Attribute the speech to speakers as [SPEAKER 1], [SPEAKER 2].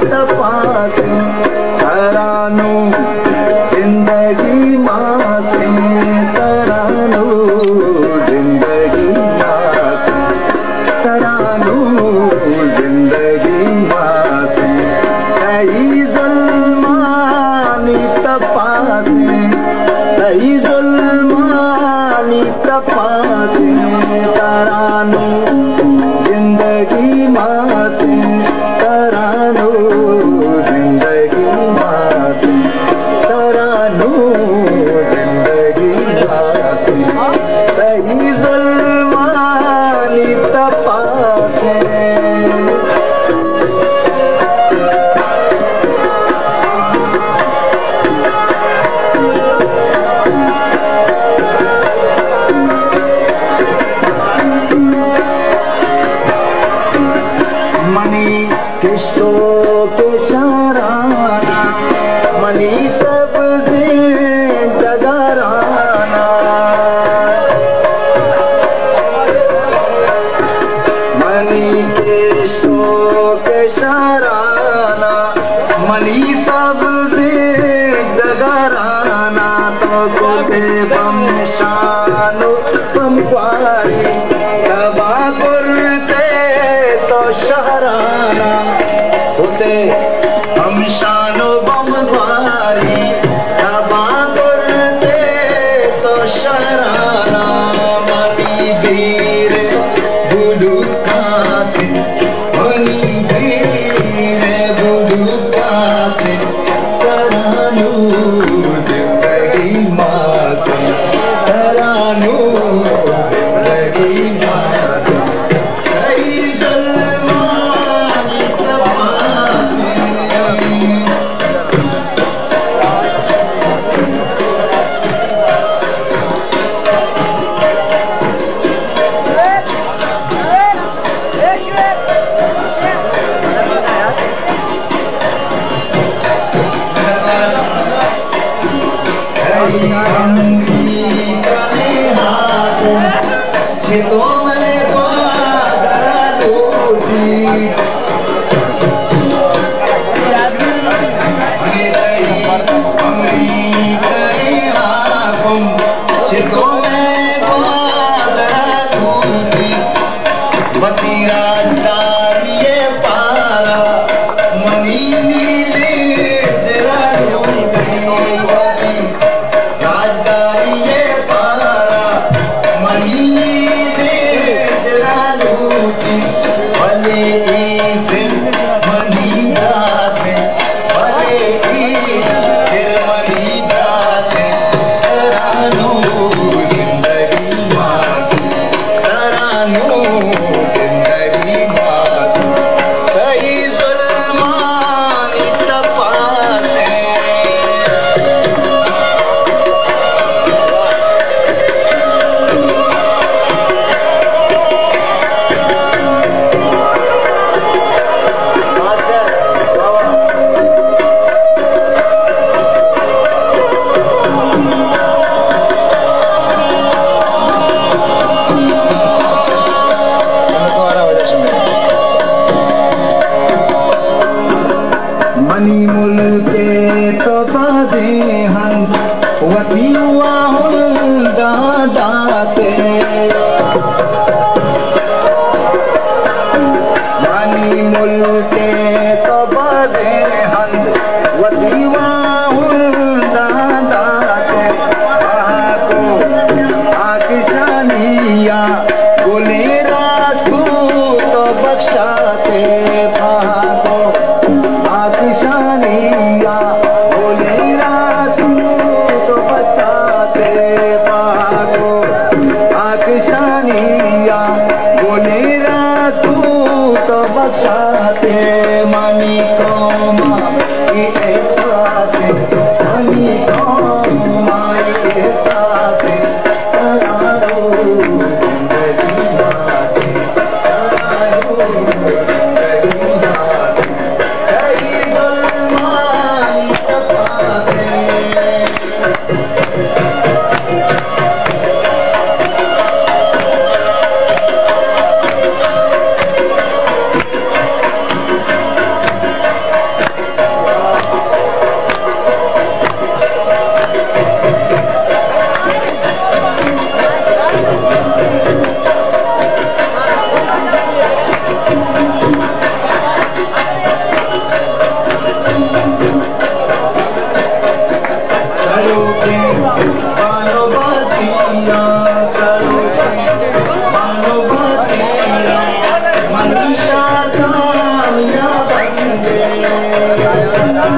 [SPEAKER 1] तपासे तरानो जिंदगी मासे तरानो जिंदगी मासे तरानो जिंदगी मासे कई जुल्मानी तपासे कई जुल्मानी तपासे तरानो जिंदगी मासे तरानो जिंदगी मासे तरानो जिंदगी मासे कई जुल्मानी तपासे किश्तों के शराना मनी सबसे जगराना मनी किश्तों के शराना मनी सबसे जगराना तो गोदे बम शानो बम पारी दबा करते तो शहराना होते हम शानो बम भारी दबा करते तो शहराना मनी वीर बुलुका से मनी वीर बुलुका से तरानो जिंदगी मासे तरानो जिंदगी मासे कई जुल्मानी तपासे मनी मुल्के तो बादे हन वती वाहुल दादाते मनी मुल्के तो बादे हन वती वाहुल दादाते आको आकिशानिया गोले राजपूत तो बख्शाते भागो आकिशानिया बोले राजपूत तो बख्शाते भागो आकिशानिया बोले राजपूत तो बख्शाते मनी कौमा की एहसास मनी कौमा की एहसास तरानो जिंदगी मासे तरानो जिंदगी मासे कई जुल्मानी तपासे रे